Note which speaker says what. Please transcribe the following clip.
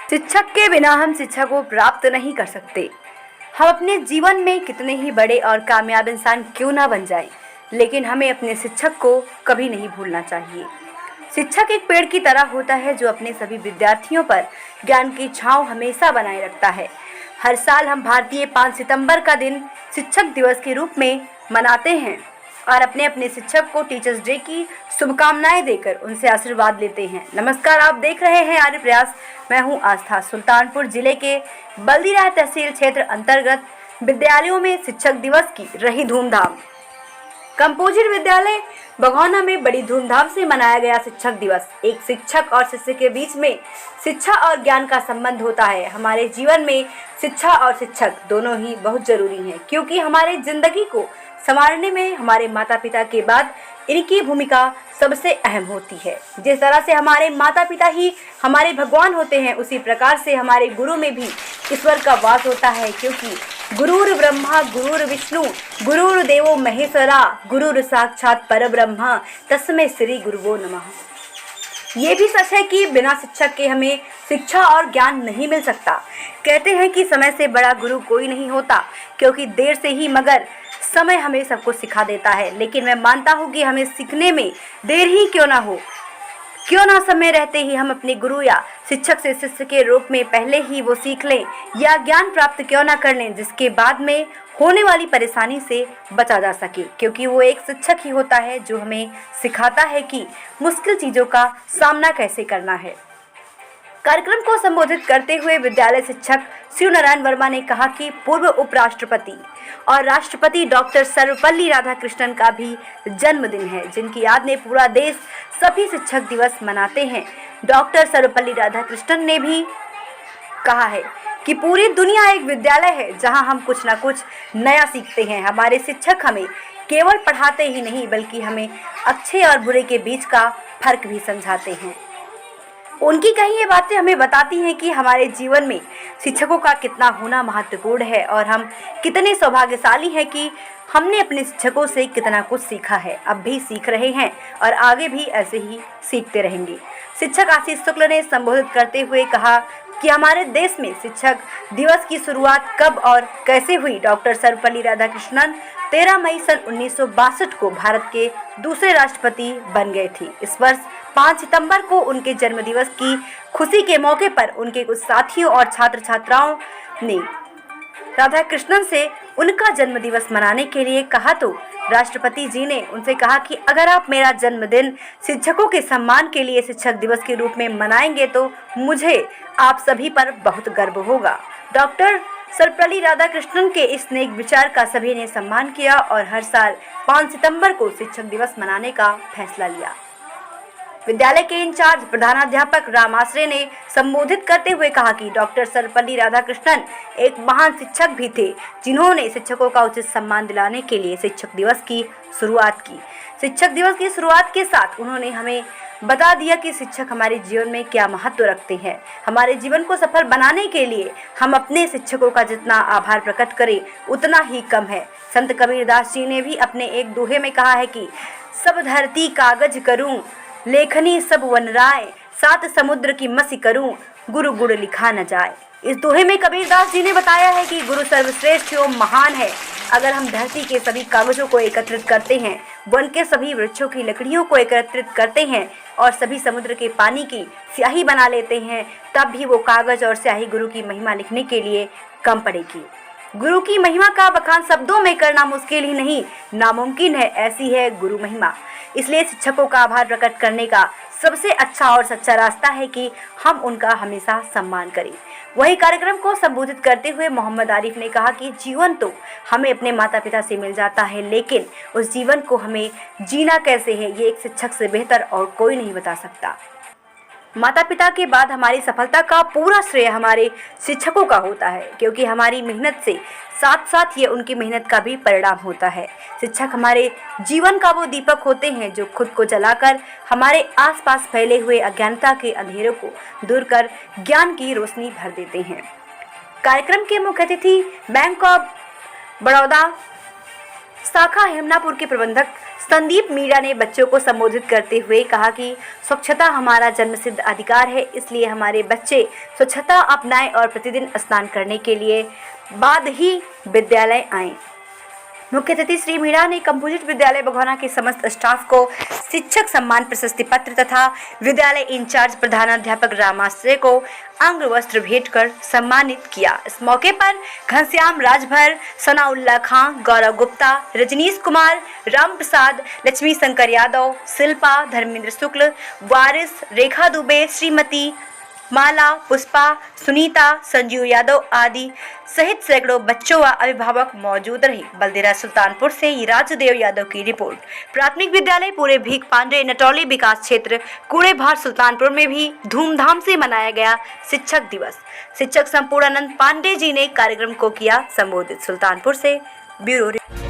Speaker 1: शिक्षक के बिना हम शिक्षा को प्राप्त नहीं कर सकते। हम अपने जीवन में कितने ही बड़े और कामयाब इंसान क्यों ना बन जाएं, लेकिन हमें अपने शिक्षक को कभी नहीं भूलना चाहिए। शिक्षक एक पेड़ की तरह होता है जो अपने सभी विद्यार्थियों पर ज्ञान की छांव हमेशा बनाए रखता है। हर साल हम भारतीय 5 सितंबर का दिन शिक्षक दिवस के रूप में मनाते हैं और अपने अपने शिक्षक को टीचर्स डे की शुभकामनाएं देकर उनसे आशीर्वाद लेते हैं। नमस्कार, आप देख रहे हैं आर्य प्रयास। मैं हूं आस्था। सुल्तानपुर जिले के बल्दीराय तहसील क्षेत्र अंतर्गत विद्यालयों में शिक्षक दिवस की रही धूमधाम। कंपोजिट विद्यालय बघौना में बड़ी धूमधाम से मनाया गया शिक्षक दिवस। एक शिक्षक और शिष्य के बीच में शिक्षा और ज्ञान का संबंध होता है। हमारे जीवन में शिक्षा और शिक्षक दोनों ही बहुत जरूरी हैं, क्योंकि हमारे जिंदगी को संवारने में हमारे माता पिता के बाद इनकी भूमिका सबसे अहम होती है। जिस तरह से हमारे माता पिता ही हमारे भगवान होते हैं, उसी प्रकार से हमारे गुरु में भी ईश्वर का वास होता है, क्योंकि गुरुर ब्रह्मा गुरुर विष्णु गुरुर देवो महेश्वरा गुरुर साक्षात परब्रह्म तस्मै श्री गुरुवो नमः। ये भी सच है कि बिना शिक्षक के हमें शिक्षा और ज्ञान नहीं मिल सकता। कहते हैं कि समय से बड़ा गुरु कोई नहीं होता, क्योंकि देर से ही मगर समय हमें सब कुछ सिखा देता है। लेकिन मैं मानता हूँ कि हमें सीखने में देर ही क्यों ना हो, क्यों ना समय रहते ही हम अपने गुरु या शिक्षक से शिष्य के रूप में पहले ही वो सीख लें या ज्ञान प्राप्त क्यों ना कर लें, जिसके बाद में होने वाली परेशानी से बचा जा सके। क्योंकि वो एक शिक्षक ही होता है जो हमें सिखाता है कि मुश्किल चीज़ों का सामना कैसे करना है। कार्यक्रम को संबोधित करते हुए विद्यालय शिक्षक शिव नारायण वर्मा ने कहा कि पूर्व उपराष्ट्रपति और राष्ट्रपति डॉक्टर सर्वपल्ली राधाकृष्णन का भी जन्मदिन है, जिनकी याद में पूरा देश सभी शिक्षक दिवस मनाते हैं। डॉक्टर सर्वपल्ली राधाकृष्णन ने भी कहा है कि पूरी दुनिया एक विद्यालय है जहां हम कुछ ना कुछ नया सीखते हैं। हमारे शिक्षक हमें केवल पढ़ाते ही नहीं, बल्कि हमें अच्छे और बुरे के बीच का फर्क भी समझाते हैं। उनकी कही ये बातें हमें बताती हैं कि हमारे जीवन में शिक्षकों का कितना होना महत्वपूर्ण है और हम कितने सौभाग्यशाली हैं कि हमने अपने शिक्षकों से कितना कुछ सीखा है, अब भी सीख रहे हैं और आगे भी ऐसे ही सीखते रहेंगे। शिक्षक आशीष शुक्ल ने संबोधित करते हुए कहा कि हमारे देश में शिक्षक दिवस की शुरुआत कब और कैसे हुई। डॉक्टर सर्वपल्ली राधाकृष्णन 13 मई सन 1962 को भारत के दूसरे राष्ट्रपति बन गए थे। इस वर्ष 5 सितंबर को उनके जन्मदिवस की खुशी के मौके पर उनके कुछ साथियों और छात्र छात्राओं ने राधाकृष्णन से उनका जन्मदिवस मनाने के लिए कहा, तो राष्ट्रपति जी ने उनसे कहा कि अगर आप मेरा जन्मदिन शिक्षकों के सम्मान के लिए शिक्षक दिवस के रूप में मनाएंगे तो मुझे आप सभी पर बहुत गर्व होगा। डॉक्टर सर्वपल्ली राधाकृष्णन के इस नेक विचार का सभी ने सम्मान किया और हर साल 5 सितंबर को शिक्षक दिवस मनाने का फैसला लिया। विद्यालय के इंचार्ज प्रधानाध्यापक राम आश्रय ने संबोधित करते हुए कहा कि डॉक्टर सर्वपल्ली राधाकृष्णन एक महान शिक्षक भी थे, जिन्होंने शिक्षकों का उचित सम्मान दिलाने के लिए शिक्षक दिवस की शुरुआत की। शिक्षक दिवस की शुरुआत के साथ उन्होंने हमें बता दिया कि शिक्षक हमारे जीवन में क्या महत्व रखते हैं। हमारे जीवन को सफल बनाने के लिए हम अपने शिक्षकों का जितना आभार प्रकट करें उतना ही कम है। संत कबीरदास जी ने भी अपने एक दोहे में कहा है कि सब धरती कागज करूं, लेखनी सब वन राय, सात समुद्र की मसी करूं, गुरु गुड़ लिखा न जाए। इस दोहे में कबीरदास जी ने बताया है कि गुरु सर्वश्रेष्ठ एवं महान है। अगर हम धरती के सभी कागजों को एकत्रित करते हैं, वन के सभी वृक्षों की लकड़ियों को एकत्रित करते हैं और सभी समुद्र के पानी की स्याही बना लेते हैं, तब भी वो कागज और स्याही गुरु की महिमा लिखने के लिए कम पड़ेगी। गुरु की महिमा का बखान शब्दों में करना मुश्किल ही नहीं, नामुमकिन है, ऐसी है गुरु महिमा। इसलिए शिक्षकों का आभार प्रकट करने का सबसे अच्छा और सच्चा रास्ता है कि हम उनका हमेशा सम्मान करें। वही कार्यक्रम को संबोधित करते हुए मोहम्मद आरिफ ने कहा कि जीवन तो हमें अपने माता पिता से मिल जाता है, लेकिन उस जीवन को हमें जीना कैसे है, ये एक शिक्षक से बेहतर और कोई नहीं बता सकता। माता पिता के बाद हमारी सफलता का पूरा श्रेय हमारे शिक्षकों का होता है, क्योंकि हमारी मेहनत से साथ साथ ये उनकी मेहनत का भी परिणाम होता है। शिक्षक हमारे जीवन का वो दीपक होते हैं जो खुद को जलाकर हमारे आसपास फैले हुए अज्ञानता के अंधेरों को दूर कर ज्ञान की रोशनी भर देते हैं। कार्यक्रम के मुख्य अतिथि बैंक ऑफ बड़ौदा शाखा हेमनापुर के प्रबंधक संदीप मीणा ने बच्चों को संबोधित करते हुए कहा कि स्वच्छता हमारा जन्मसिद्ध अधिकार है, इसलिए हमारे बच्चे स्वच्छता अपनाएं और प्रतिदिन स्नान करने के लिए बाद ही विद्यालय आएं। मुख्य अतिथि श्री मीणा ने कंपोजिट विद्यालय बघौना के समस्त स्टाफ को शिक्षक सम्मान प्रशस्ति पत्र तथा विद्यालय इंचार्ज प्रधानाध्यापक रामाश्रय को अंग वस्त्र भेंट कर सम्मानित किया। इस मौके पर घनश्याम राजभर, सनाउल्ला खां, गौरव गुप्ता, रजनीश कुमार, राम प्रसाद, लक्ष्मी शंकर यादव, शिल्पा, धर्मेंद्र शुक्ल, वारिस, रेखा दुबे, श्रीमती माला, पुष्पा, सुनीता, संजीव यादव आदि सहित सैकड़ों बच्चों व अभिभावक मौजूद रहे। बलदेरा सुल्तानपुर से राजदेव यादव की रिपोर्ट। प्राथमिक विद्यालय पूरे भीख पांडे नटौली विकास क्षेत्र कूड़ेभार सुल्तानपुर में भी धूमधाम से मनाया गया शिक्षक दिवस। शिक्षक संपूर्णानंद पांडे जी ने कार्यक्रम को किया संबोधित। सुल्तानपुर से ब्यूरो।